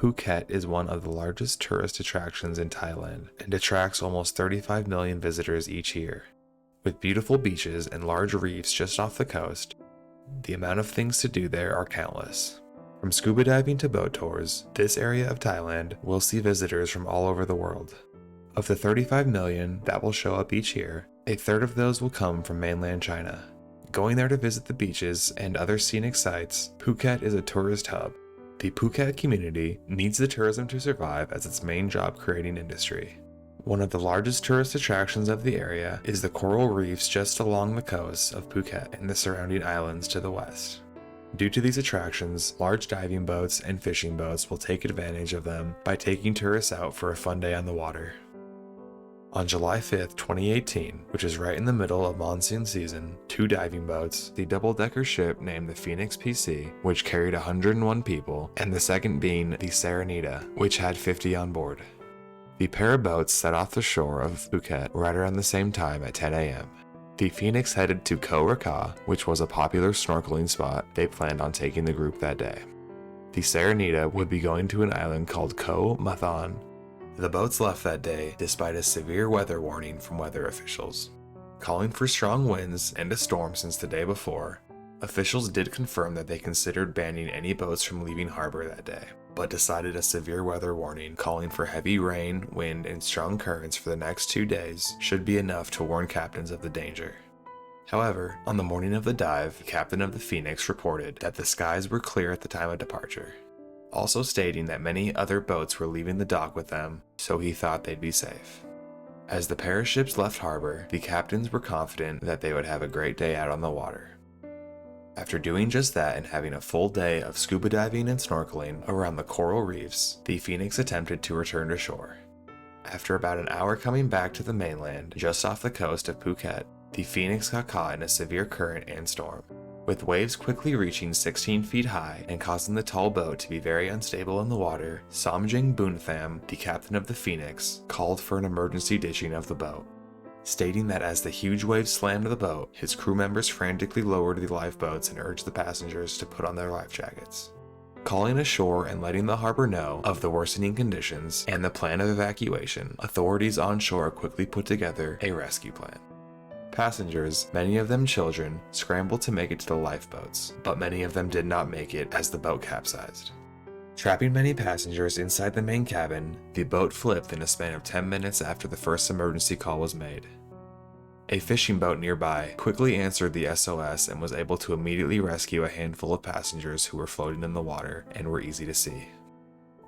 Phuket is one of the largest tourist attractions in Thailand and attracts almost 35 million visitors each year. With beautiful beaches and large reefs just off the coast, the amount of things to do there are countless. From scuba diving to boat tours, this area of Thailand will see visitors from all over the world. Of the 35 million that will show up each year, a third of those will come from mainland China. Going there to visit the beaches and other scenic sites, Phuket is a tourist hub. The Phuket community needs the tourism to survive as its main job-creating industry. One of the largest tourist attractions of the area is the coral reefs just along the coast of Phuket and the surrounding islands to the west. Due to these attractions, large diving boats and fishing boats will take advantage of them by taking tourists out for a fun day on the water. On July 5, 2018, which is right in the middle of monsoon season, 2 diving boats, the double-decker ship named the Phoenix PC, which carried 101 people, and the second being the Serenita, which had 50 on board. The pair of boats set off the shore of Phuket right around the same time at 10 a.m. The Phoenix headed to Koh Raka, which was a popular snorkeling spot they planned on taking the group that day. The Serenita would be going to an island called Koh Mathan. The boats left that day despite a severe weather warning from weather officials. Calling for strong winds and a storm since the day before, officials did confirm that they considered banning any boats from leaving harbor that day, but decided a severe weather warning calling for heavy rain, wind, and strong currents for the next 2 days should be enough to warn captains of the danger. However, on the morning of the dive, the captain of the Phoenix reported that the skies were clear at the time of departure, also stating that many other boats were leaving the dock with them, so he thought they'd be safe. As the pair of ships left harbor, the captains were confident that they would have a great day out on the water. After doing just that and having a full day of scuba diving and snorkeling around the coral reefs, the Phoenix attempted to return to shore. After about an hour coming back to the mainland, just off the coast of Phuket, the Phoenix got caught in a severe current and storm, with waves quickly reaching 16 feet high and causing the tall boat to be very unstable in the water. Somjing Boontham, the captain of the Phoenix, called for an emergency ditching of the boat, stating that as the huge waves slammed the boat, his crew members frantically lowered the lifeboats and urged the passengers to put on their life jackets. Calling ashore and letting the harbor know of the worsening conditions and the plan of evacuation, authorities on shore quickly put together a rescue plan. Passengers, many of them children, scrambled to make it to the lifeboats, but many of them did not make it as the boat capsized. Trapping many passengers inside the main cabin, the boat flipped in a span of 10 minutes after the first emergency call was made. A fishing boat nearby quickly answered the SOS and was able to immediately rescue a handful of passengers who were floating in the water and were easy to see.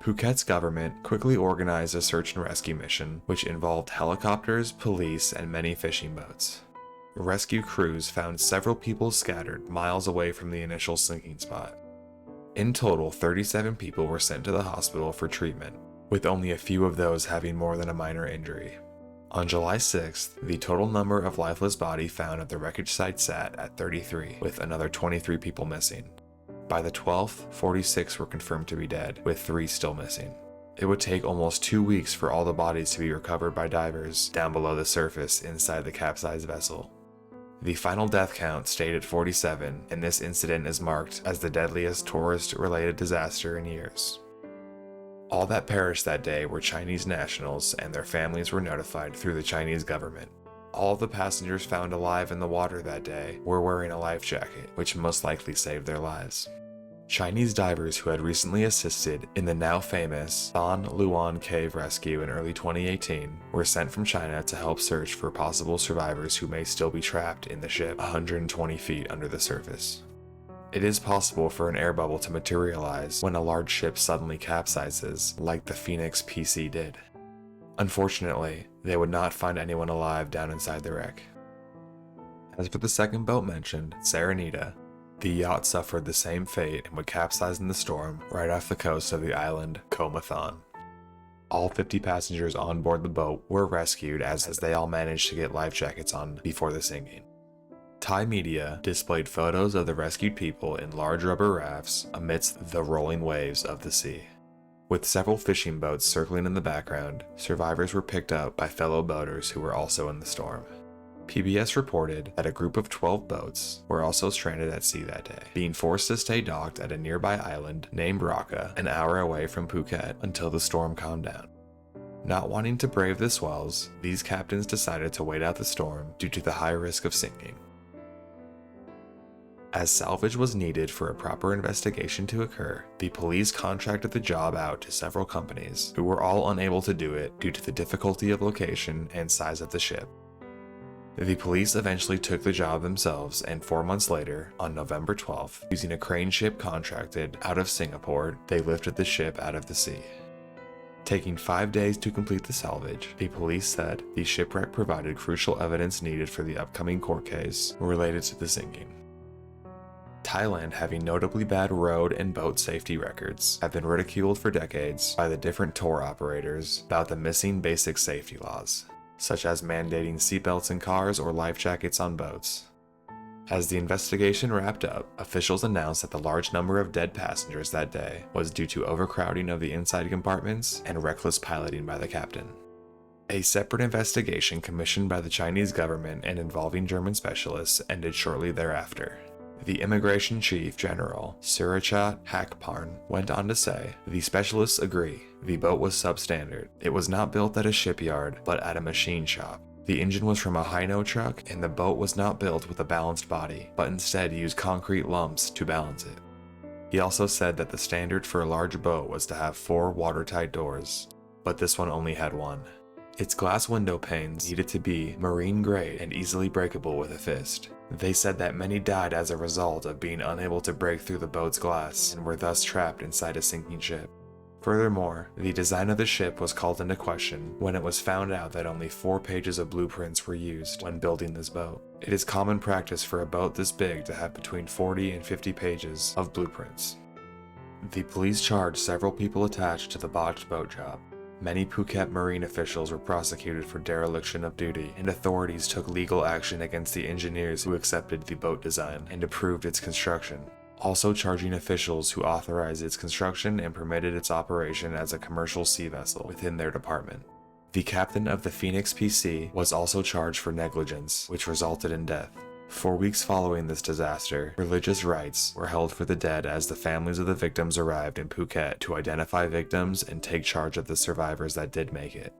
Phuket's government quickly organized a search and rescue mission, which involved helicopters, police, and many fishing boats. Rescue crews found several people scattered miles away from the initial sinking spot. In total, 37 people were sent to the hospital for treatment, with only a few of those having more than a minor injury. On July 6th, the total number of lifeless bodies found at the wreckage site sat at 33, with another 23 people missing. By the 12th, 46 were confirmed to be dead, with 3 still missing. It would take almost 2 weeks for all the bodies to be recovered by divers down below the surface inside the capsized vessel. The final death count stayed at 47, and this incident is marked as the deadliest tourist-related disaster in years. All that perished that day were Chinese nationals, and their families were notified through the Chinese government. All of the passengers found alive in the water that day were wearing a life jacket, which most likely saved their lives. Chinese divers who had recently assisted in the now famous Ban Luan cave rescue in early 2018 were sent from China to help search for possible survivors who may still be trapped in the ship 120 feet under the surface. It is possible for an air bubble to materialize when a large ship suddenly capsizes, like the Phoenix PC did. Unfortunately, they would not find anyone alive down inside the wreck. As for the second boat mentioned, Serenita, the yacht suffered the same fate and would capsize in the storm right off the coast of the island Koh Mathan. All 50 passengers on board the boat were rescued as they all managed to get life jackets on before the sinking. Thai media displayed photos of the rescued people in large rubber rafts amidst the rolling waves of the sea. With several fishing boats circling in the background, survivors were picked up by fellow boaters who were also in the storm. PBS reported that a group of 12 boats were also stranded at sea that day, being forced to stay docked at a nearby island named Raka, an hour away from Phuket, until the storm calmed down. Not wanting to brave the swells, these captains decided to wait out the storm due to the high risk of sinking. As salvage was needed for a proper investigation to occur, the police contracted the job out to several companies, who were all unable to do it due to the difficulty of location and size of the ship. The police eventually took the job themselves, and 4 months later, on November 12th, using a crane ship contracted out of Singapore, they lifted the ship out of the sea. Taking 5 days to complete the salvage, the police said the shipwreck provided crucial evidence needed for the upcoming court case related to the sinking. Thailand, having notably bad road and boat safety records, have been ridiculed for decades by the different tour operators about the missing basic safety laws, such as mandating seatbelts in cars or life jackets on boats. As the investigation wrapped up, officials announced that the large number of dead passengers that day was due to overcrowding of the inside compartments and reckless piloting by the captain. A separate investigation commissioned by the Chinese government and involving German specialists ended shortly thereafter. The Immigration Chief General, Surachat Hakparn, went on to say, "The specialists agree. The boat was substandard. It was not built at a shipyard, but at a machine shop. The engine was from a Hino truck, and the boat was not built with a balanced body, but instead used concrete lumps to balance it." He also said that the standard for a large boat was to have 4 watertight doors, but this one only had 1. Its glass window panes needed to be marine grade and easily breakable with a fist. They said that many died as a result of being unable to break through the boat's glass and were thus trapped inside a sinking ship. Furthermore, the design of the ship was called into question when it was found out that only 4 pages of blueprints were used when building this boat. It is common practice for a boat this big to have between 40 and 50 pages of blueprints. The police charged several people attached to the botched boat job. Many Phuket marine officials were prosecuted for dereliction of duty, and authorities took legal action against the engineers who accepted the boat design and approved its construction, also charging officials who authorized its construction and permitted its operation as a commercial sea vessel within their department. The captain of the Phoenix PC was also charged for negligence, which resulted in death. 4 weeks following this disaster, religious rites were held for the dead as the families of the victims arrived in Phuket to identify victims and take charge of the survivors that did make it.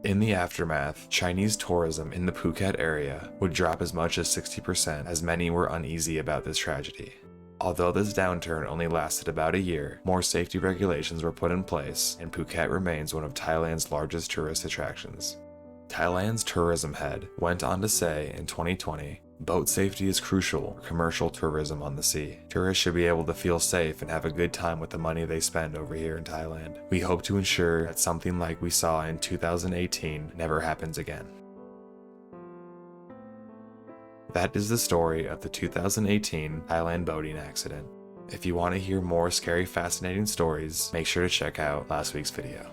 In the aftermath, Chinese tourism in the Phuket area would drop as much as 60%, as many were uneasy about this tragedy. Although this downturn only lasted about a year, more safety regulations were put in place, and Phuket remains one of Thailand's largest tourist attractions. Thailand's tourism head went on to say in 2020, "Boat safety is crucial for commercial tourism on the sea. Tourists should be able to feel safe and have a good time with the money they spend over here in Thailand. We hope to ensure that something like we saw in 2018 never happens again." That is the story of the 2018 Thailand boating accident. If you want to hear more scary, fascinating stories, make sure to check out last week's video.